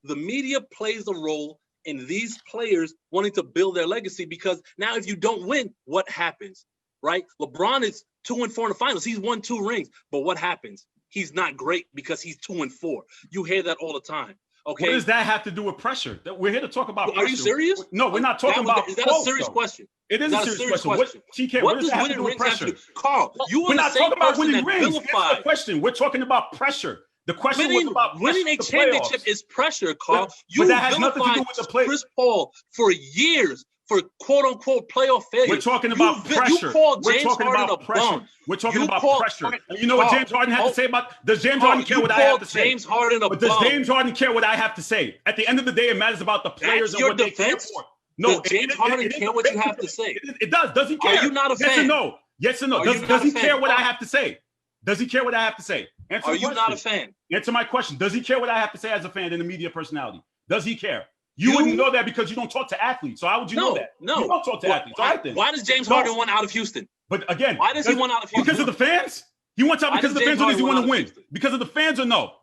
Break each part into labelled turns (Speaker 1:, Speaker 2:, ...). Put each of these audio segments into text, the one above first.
Speaker 1: the media plays a role in these players wanting to build their legacy, because now if you don't win, what happens, right? LeBron is 2-4 in the finals. He's won 2 rings, but what happens? He's not great because he's 2-4. You hear that all the time. Okay.
Speaker 2: What does that have to do with pressure? We're here to talk about pressure.
Speaker 1: Are you serious?
Speaker 2: No, we're not talking about.
Speaker 1: Is that a serious question?
Speaker 2: It is a serious question. What does winning rings have to do?
Speaker 1: Carl,
Speaker 2: we're not talking about winning rings. Answer the question. We're talking about pressure. The question was about
Speaker 1: winning a championship is pressure, Carl.
Speaker 2: But that has nothing to do with the play.
Speaker 1: Chris Paul for years for quote unquote playoff failure.
Speaker 2: We're talking about pressure.
Speaker 1: You called James Harden a bum.
Speaker 2: We're talking about pressure. And you know what James Harden had to say about? Does James Harden care what I have to say?
Speaker 1: James Harden a bum.
Speaker 2: Does James Harden care what I have to say? At the end of the day, it matters about the players and what they care for.
Speaker 1: No, does James Harden care what you have to say?
Speaker 2: It does. Does he care?
Speaker 1: Are you not a fan?
Speaker 2: Yes or no? Yes or no? Does he care what I have to say? Does he care what I have to say?
Speaker 1: Are you not a fan?
Speaker 2: Answer my question. Does he care what I have to say as a fan and a media personality? Does he care? You wouldn't know that because you don't talk to athletes. So how would you know that?
Speaker 1: No.
Speaker 2: You don't talk to athletes. All right, then.
Speaker 1: Why does James Harden want out of Houston?
Speaker 2: But again,
Speaker 1: why does he want out of Houston?
Speaker 2: Because of the fans? He wants out because of the fans, or does he want to win?
Speaker 1: Houston?
Speaker 2: Because of the fans or no?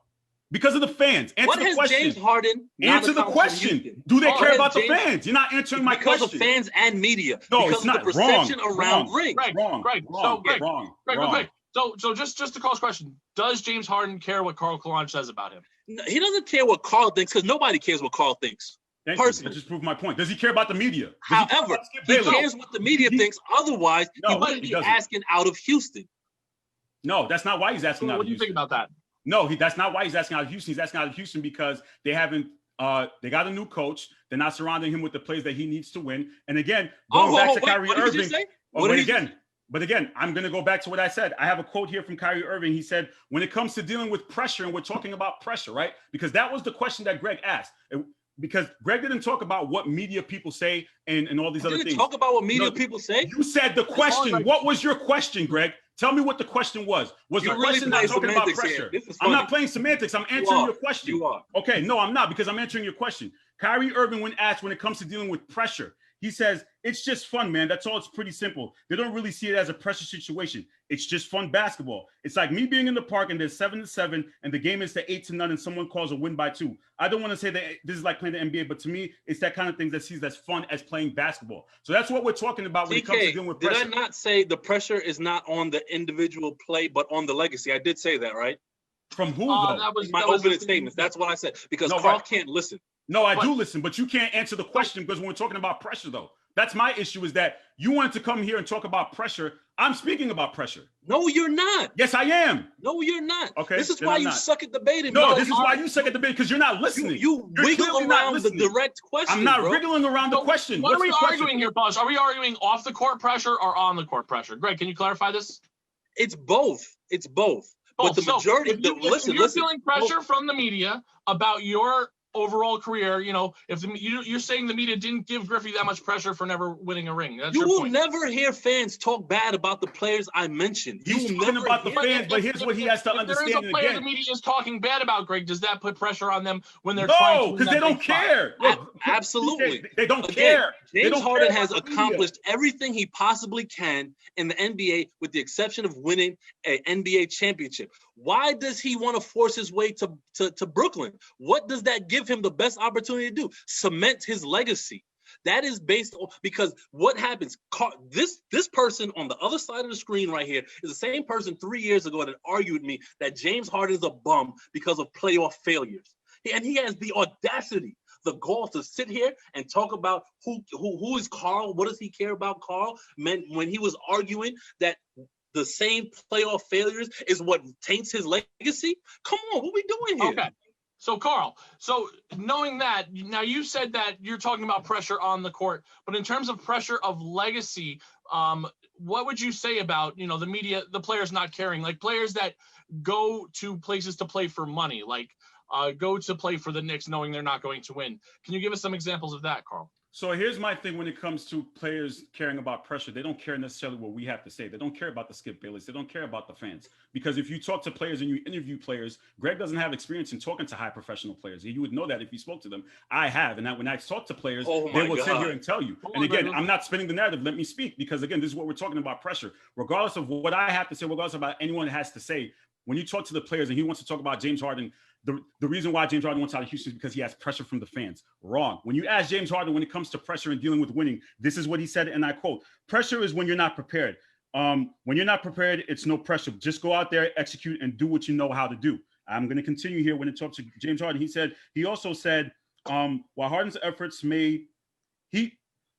Speaker 2: Because of the fans. Answer the question.
Speaker 1: James Harden
Speaker 2: answer the question. Do they care about the fans? You're not answering my question.
Speaker 1: Because of fans and media.
Speaker 2: No, it's not.
Speaker 1: Because of the perception around rings.
Speaker 3: Greg. So just to Carl's question, does James Harden care what Carl Kalanch says about him?
Speaker 1: No, he doesn't care what Carl thinks because nobody cares what Carl thinks. Personally,
Speaker 2: that just proved my point. Does he care about the media?
Speaker 1: However, he cares what the media thinks. Otherwise, he wouldn't be asking out of Houston.
Speaker 2: No, that's not why he's asking out of Houston.
Speaker 3: What do you think about that?
Speaker 2: No, that's not why he's asking out of Houston. He's asking out of Houston because they haven't. They got a new coach. They're not surrounding him with the players that he needs to win. And again, going back to Kyrie Irving. But again, I'm going to go back to what I said. I have a quote here from Kyrie Irving. He said, when it comes to dealing with pressure, and we're talking about pressure, right? Because that was the question that Greg asked. Because Greg didn't talk about what media people say and all these other things.
Speaker 1: Talk about what media people say?
Speaker 2: You said the question. What was your question, Greg? Tell me what the question was. Was the question not talking about pressure? I'm not playing semantics. I'm answering your question.
Speaker 1: You are.
Speaker 2: Okay, no, I'm not, because I'm answering your question. Kyrie Irving, when asked when it comes to dealing with pressure, he says, it's just fun, man. That's all. It's pretty simple. They don't really see it as a pressure situation. It's just fun basketball. It's like me being in the park and there's 7-7 and the game is to 8-0 and someone calls a win by 2. I don't want to say that this is like playing the NBA, but to me, it's that kind of thing that sees as fun as playing basketball. So that's what we're talking about when it comes to dealing with pressure.
Speaker 1: Did I not say the pressure is not on the individual play, but on the legacy? I did say that, right?
Speaker 2: From who, though?
Speaker 1: That was my opening statement. That's what I said. Because Carl can't listen.
Speaker 2: No, I do listen, but you can't answer the question because when we're talking about pressure, though. That's my issue, is that you wanted to come here and talk about pressure. I'm speaking about pressure.
Speaker 1: No, you're not.
Speaker 2: Yes, I am.
Speaker 1: No, you're not.
Speaker 2: Okay.
Speaker 1: This is why you suck at debating.
Speaker 2: No, this is why you suck at debating, because you're not listening.
Speaker 1: You wiggle around the direct question.
Speaker 2: I'm not wriggling around the question.
Speaker 3: What are we arguing here, Boss? Are we arguing off the court pressure or on the court pressure? Greg, can you clarify this?
Speaker 1: It's both. It's both. But the majority,
Speaker 3: if you're feeling pressure from the media about your overall career, if you're saying the media didn't give Griffey that much pressure for never winning a ring. That's
Speaker 1: you will never hear fans talk bad about the players I mentioned.
Speaker 2: He's talking about the fans, but here's what he has to understand.
Speaker 3: If there is a player the media is talking bad about, Greg, does that put pressure on them when they're
Speaker 2: trying to? No, because they don't care.
Speaker 1: Absolutely.
Speaker 2: They don't care.
Speaker 1: James Harden has accomplished everything he possibly can in the NBA with the exception of winning an NBA championship. Why does he want to force his way to Brooklyn? What does that give him the best opportunity to do? Cement his legacy. That is based on, because what happens, this person on the other side of the screen right here is the same person 3 years ago that argued with me that James Harden is a bum because of playoff failures. And he has the audacity, the gall to sit here and talk about who is Carl, what does he care about Carl, when he was arguing that the same playoff failures is what taints his legacy? Come on, what are we doing here?
Speaker 3: Okay. So, Carl, knowing that, now you said that you're talking about pressure on the court, but in terms of pressure of legacy, what would you say about, the media, the players not caring, like players that go to places to play for money, like go to play for the Knicks knowing they're not going to win? Can you give us some examples of that, Carl?
Speaker 2: So here's my thing when it comes to players caring about pressure. They don't care necessarily what we have to say. They don't care about the Skip Bayless. They don't care about the fans. Because if you talk to players and you interview players, Greg doesn't have experience in talking to high professional players. You would know that if you spoke to them. I have. And when I talk to players, they will sit here and tell you. And again, I'm not spinning the narrative. Let me speak. Because again, this is what we're talking about, pressure. Regardless of what I have to say, regardless of what anyone has to say, when you talk to the players and he wants to talk about James Harden, the reason why James Harden wants out of Houston is because he has pressure from the fans. Wrong. When you ask James Harden when it comes to pressure and dealing with winning, this is what he said, and I quote, pressure is when you're not prepared. When you're not prepared, it's no pressure. Just go out there, execute, and do what you know how to do. I'm going to continue here when it talks to James Harden. He also said, while Harden's efforts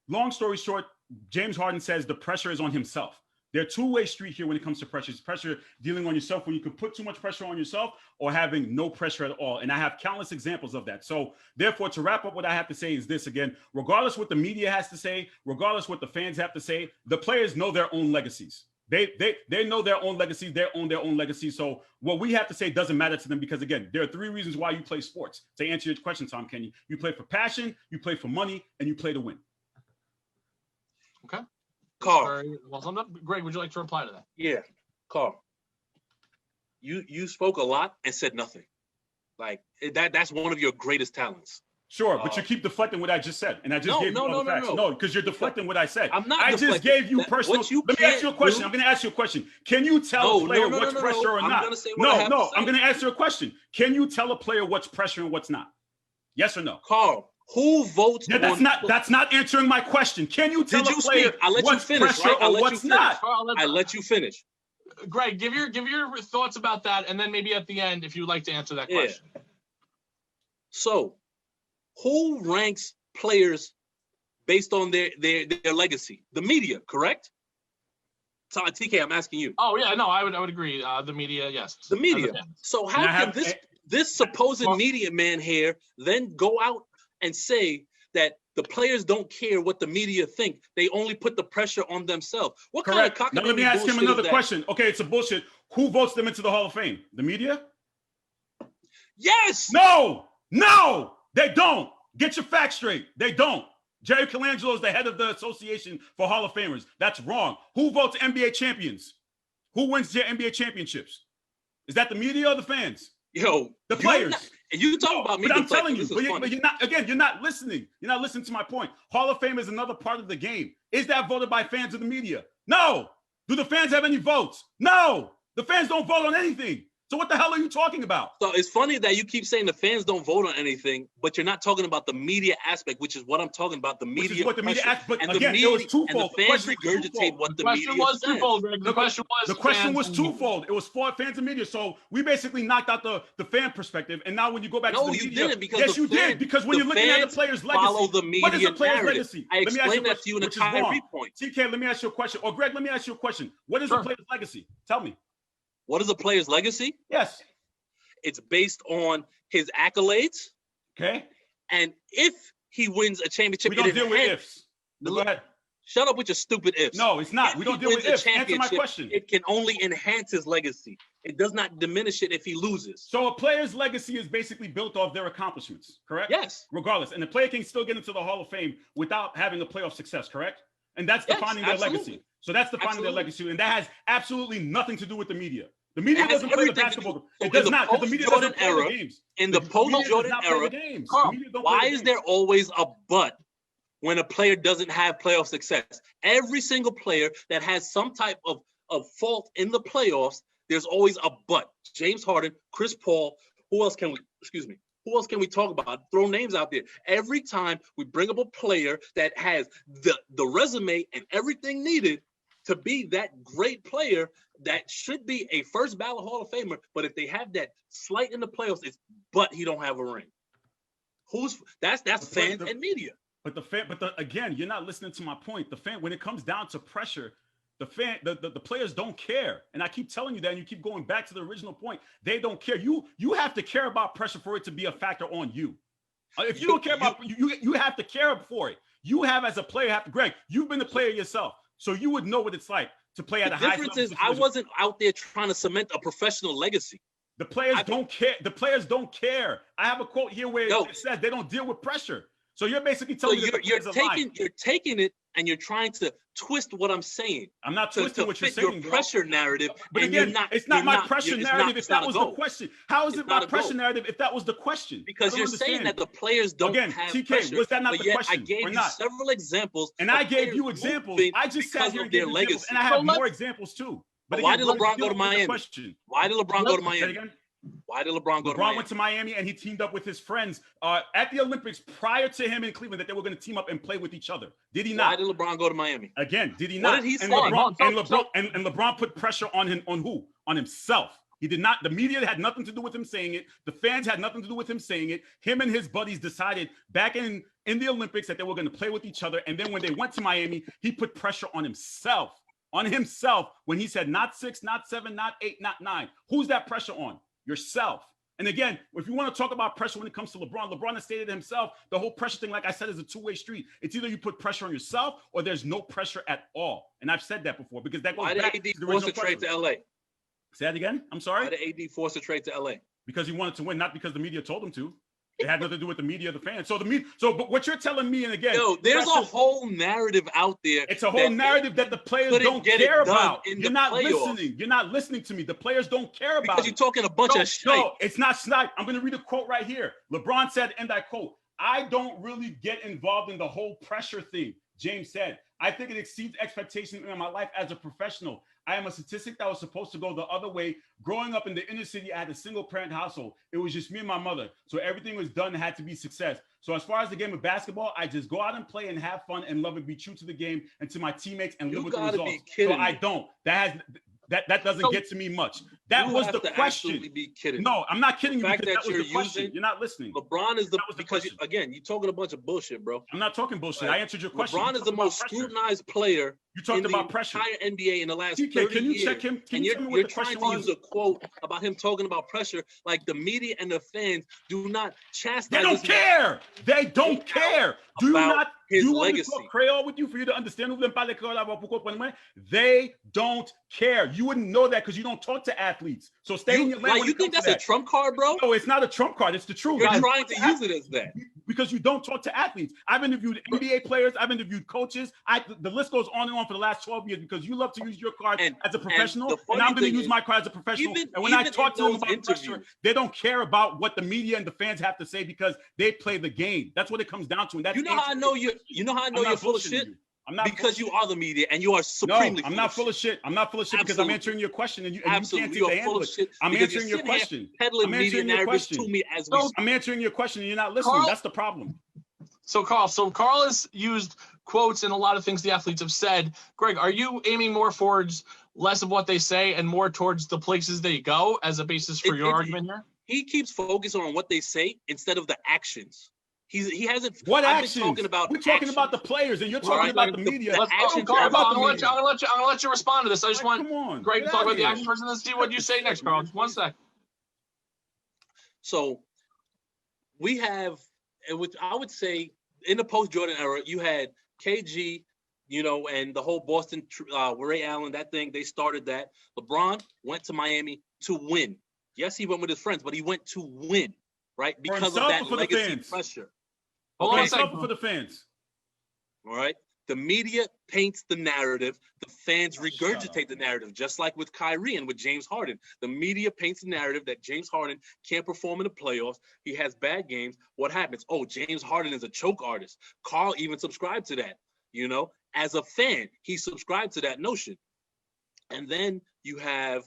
Speaker 2: long story short, James Harden says the pressure is on himself. They're a two-way street here when it comes to pressure. It's pressure dealing on yourself when you can put too much pressure on yourself or having no pressure at all. And I have countless examples of that. So therefore, to wrap up, what I have to say is this again, regardless what the media has to say, regardless what the fans have to say, the players know their own legacies. They know their own legacies. They own their own legacy. So what we have to say doesn't matter to them because, again, there are 3 reasons why you play sports. To answer your question, Tom Kenny, you play for passion, you play for money, and you play to win.
Speaker 3: Okay.
Speaker 1: Carl.
Speaker 3: Well summed up. Greg, would you like to reply to that?
Speaker 1: Yeah, Carl. You spoke a lot and said nothing. Like that's one of your greatest talents.
Speaker 2: Sure, but you keep deflecting what I just said, and I just gave you all the facts. No, because you're deflecting what I said.
Speaker 1: I'm not.
Speaker 2: I just gave you personal. Let me ask you a question. I'm going to ask you a question. Can you tell a player what's pressure or not? I'm going to answer a question. Can you tell a player what's pressure and what's not? Yes or no?
Speaker 1: Carl, who votes?
Speaker 2: Yeah, that's not answering my question. Can you tell a player what's pressure or what's not?
Speaker 1: I let you finish.
Speaker 3: Greg, give your thoughts about that, and then maybe at the end, if you'd like to answer that question.
Speaker 1: So, who ranks players based on their legacy? The media, correct? So, TK, I'm asking you.
Speaker 3: Oh yeah, no, I would agree. The media, yes.
Speaker 1: The media. So how can this supposed media man here then go out and say that the players don't care what the media think? They only put the pressure on themselves. What kind of cockamamie?
Speaker 2: Now let me ask him another question. Okay, it's a bullshit. Who votes them into the Hall of Fame? The media?
Speaker 1: Yes.
Speaker 2: No, they don't. Get your facts straight. They don't. Jerry Colangelo is the head of the Association for Hall of Famers. That's wrong. Who votes NBA champions? Who wins their NBA championships? Is that the media or the fans?
Speaker 1: Yo,
Speaker 2: the players.
Speaker 1: You talk about me.
Speaker 2: But I'm telling you, but you're not. Again, you're not listening. You're not listening to my point. Hall of Fame is another part of the game. Is that voted by fans or the media? No. Do the fans have any votes? No. The fans don't vote on anything. So what the hell are you talking about?
Speaker 1: So it's funny that you keep saying the fans don't vote on anything, but you're not talking about the media aspect, which is what I'm talking about. The media. Which is what the media aspect. But again, it was twofold.
Speaker 2: The fans regurgitate what the media was twofold. The question was twofold. It was for fans and media. So we basically knocked out the fan perspective. And now when you go back to the media,
Speaker 1: didn't, because
Speaker 2: yes, you did. Because when you're looking at the player's legacy,
Speaker 1: follow the media
Speaker 2: what is the player's
Speaker 1: narrative.
Speaker 2: legacy?
Speaker 1: I explained that to you in a Kyrie point.
Speaker 2: TK, let me ask you a question. Or Greg, let me ask you a question. What is the player's legacy? Tell me.
Speaker 1: What is a player's legacy?
Speaker 2: Yes.
Speaker 1: It's based on his accolades.
Speaker 2: Okay.
Speaker 1: And if he wins a championship,
Speaker 2: we don't deal with ifs. Go ahead.
Speaker 1: Shut up with your stupid ifs.
Speaker 2: No, it's not. We don't deal with ifs. Answer my question.
Speaker 1: It can only enhance his legacy. It does not diminish it if he loses.
Speaker 2: So a player's legacy is basically built off their accomplishments, correct?
Speaker 1: Yes.
Speaker 2: Regardless. And the player can still get into the Hall of Fame without having a playoff success, correct? And that's defining their legacy. So that's defining their legacy. And that has absolutely nothing to do with the media. The media doesn't play the basketball. It does not, because the media doesn't play the games.
Speaker 1: In the post-Jordan era, Carl, why is there always a but when a player doesn't have playoff success? Every single player that has some type of fault in the playoffs, there's always a but. James Harden, Chris Paul, who else can we talk about? Throw names out there. Every time we bring up a player that has the resume and everything needed to be that great player, that should be a first ballot Hall of Famer, but if they have that slight in the playoffs, it's but he don't have a ring. That's fans and media.
Speaker 2: But again, you're not listening to my point. The fan, when it comes down to pressure, the players don't care. And I keep telling you that, and you keep going back to the original point. They don't care. You have to care about pressure for it to be a factor on you. If you don't care about you have to care for it. You have, as a player, Greg, you've been the player yourself. So you would know what it's like to play at a high level. The difference is
Speaker 1: I wasn't out there trying to cement a professional legacy.
Speaker 2: The players don't care. The players don't care. I have a quote here where it says they don't deal with pressure. So you're basically telling me
Speaker 1: you're taking it and you're trying to twist what I'm saying.
Speaker 2: I'm not twisting what you're saying.
Speaker 1: Your pressure narrative.
Speaker 2: But again, it's not my pressure narrative if that was the question. How is it my pressure narrative if that was the question?
Speaker 1: Because you're saying that the players don't have pressure.
Speaker 2: Was that not the question?
Speaker 1: I gave you several examples.
Speaker 2: And I gave you examples. I just sat here and gave examples, and I have more examples too.
Speaker 1: But why did LeBron go to Miami? Why did LeBron go to Miami? Why did LeBron go to Miami?
Speaker 2: LeBron went to Miami and he teamed up with his friends at the Olympics prior to him in Cleveland that they were going to team up and play with each other. Did he not?
Speaker 1: Why did LeBron go to Miami?
Speaker 2: Again, did he not?
Speaker 1: What did he say?
Speaker 2: And LeBron put pressure on him. On who? On himself. He did not. The media had nothing to do with him saying it. The fans had nothing to do with him saying it. Him and his buddies decided back in the Olympics that they were going to play with each other. And then when they went to Miami, he put pressure on himself. When he said not 6, not 7, not 8, not 9. Who's that pressure on? Yourself. And again, if you want to talk about pressure when it comes to LeBron has stated himself, the whole pressure thing, like I said, is a two-way street. It's either you put pressure on yourself or there's no pressure at all. And I've said that before because that goes back to the original
Speaker 1: force a trade to LA?
Speaker 2: Say that again? I'm sorry?
Speaker 1: Why did AD force a trade to LA?
Speaker 2: Because he wanted to win, not because the media told him to. It had nothing to do with the media or the fans. But what you're telling me, and again,
Speaker 1: there's a whole narrative out there.
Speaker 2: It's a whole narrative that the players don't care about. You're not listening. You're not listening to me. The players don't care about it.
Speaker 1: Because you're talking a bunch of shit.
Speaker 2: No, it's not snipe. I'm going to read a quote right here. LeBron said, and I quote, "I don't really get involved in the whole pressure thing," James said. "I think it exceeds expectations in my life as a professional. I am a statistic that was supposed to go the other way. Growing up in the inner city, I had a single parent household. It was just me and my mother. So everything was done and had to be success. So as far as the game of basketball, I just go out and play and have fun and love and be true to the game and to my teammates and live with the results." So I don't. That doesn't get to me much. That was the question.
Speaker 1: Be kidding.
Speaker 2: No, I'm not kidding you because
Speaker 1: that
Speaker 2: was the question. You're not listening.
Speaker 1: LeBron is you're talking a bunch of bullshit, bro.
Speaker 2: I'm not talking bullshit. I answered your question.
Speaker 1: LeBron is the most scrutinized player
Speaker 2: you talked about pressure.
Speaker 1: Entire NBA in the last 30
Speaker 2: can you
Speaker 1: years.
Speaker 2: Check him?
Speaker 1: And you're trying to use a quote about him talking about pressure like the media and the fans do not chastise.
Speaker 2: They don't care. They don't care. Do you not?
Speaker 1: His
Speaker 2: you
Speaker 1: legacy.
Speaker 2: Want to talk Creole with you for you to understand? They don't care. You wouldn't know that because you don't talk to athletes. So stay in your lane.
Speaker 1: You think that's a trump card, bro?
Speaker 2: No, it's not a trump card. It's the truth.
Speaker 1: You're trying to use it as that.
Speaker 2: Because you don't talk to athletes. I've interviewed NBA players. I've interviewed coaches. The list goes on and on for the last 12 years because you love to use your card as a professional. And I'm going to use my card as a professional. And when I talk to them about pressure, they don't care about what the media and the fans have to say because they play the game. That's what it comes down to. And that's
Speaker 1: you know how I know you're full of shit?
Speaker 2: I'm not
Speaker 1: because you are the media and you are supremely.
Speaker 2: No, I'm not full of shit. I'm not full of shit because I'm answering your question and you can't seem to handle it. I'm answering your question.
Speaker 1: I'm answering your question.
Speaker 2: I'm answering your question and you're not listening. That's the problem.
Speaker 3: So Carl has used quotes and a lot of things the athletes have said. Greg, are you aiming more towards less of what they say and more towards the places they go as a basis for your argument here?
Speaker 1: He keeps focusing on what they say instead of the actions. He hasn't.
Speaker 2: What actions? We're talking about the players, and you're talking about the media.
Speaker 3: I'm gonna let you respond to this. I just want Greg to talk about the action first, and then see what you say next, Carl. Just 1 sec.
Speaker 1: So we have, which I would say, in the post-Jordan era, you had KG, and the whole Boston, Ray Allen, that thing. They started that. LeBron went to Miami to win. Yes, he went with his friends, but he went to win, right? Because of that legacy pressure.
Speaker 2: Hold on a second. For the fans.
Speaker 1: All right. The media paints the narrative. The fans regurgitate the narrative, just like with Kyrie and with James Harden. The media paints the narrative that James Harden can't perform in the playoffs. He has bad games. What happens? Oh, James Harden is a choke artist. Carl even subscribed to that. As a fan, he subscribed to that notion. And then you have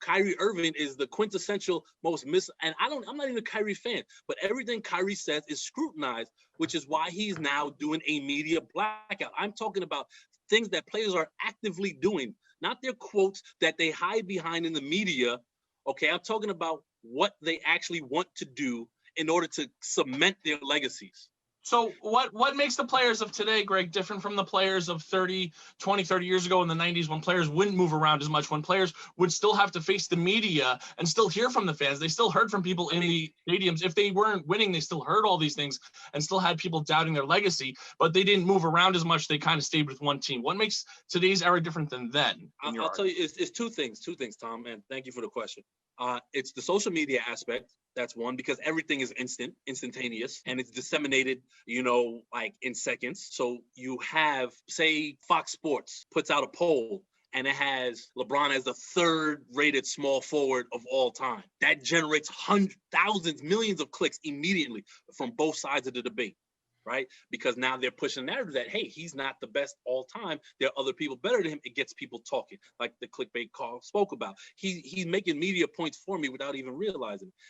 Speaker 1: Kyrie Irving is the quintessential most and I'm not even a Kyrie fan, but everything Kyrie says is scrutinized, which is why he's now doing a media blackout. I'm talking about things that players are actively doing, not their quotes that they hide behind in the media. Okay, I'm talking about what they actually want to do in order to cement their legacies.
Speaker 3: So what makes the players of today, Greg, different from the players of 30 years ago in the 90s when players wouldn't move around as much, when players would still have to face the media and still hear from the fans? They still heard from people in the stadiums. If they weren't winning, they still heard all these things and still had people doubting their legacy, but they didn't move around as much. They kind of stayed with one team. What makes today's era different than then?
Speaker 1: I'll tell you, it's two things, Tom, and thank you for the question. It's the social media aspect. That's one, because everything is instantaneous, and it's disseminated, like in seconds. So you have, say, Fox Sports puts out a poll, and it has LeBron as the third rated small forward of all time. That generates hundreds, thousands, millions of clicks immediately from both sides of the debate. right? Because now they're pushing the narrative that, hey, he's not the best all time. There are other people better than him. It gets people talking, like the clickbait call spoke about. He's making media points for me without even realizing it.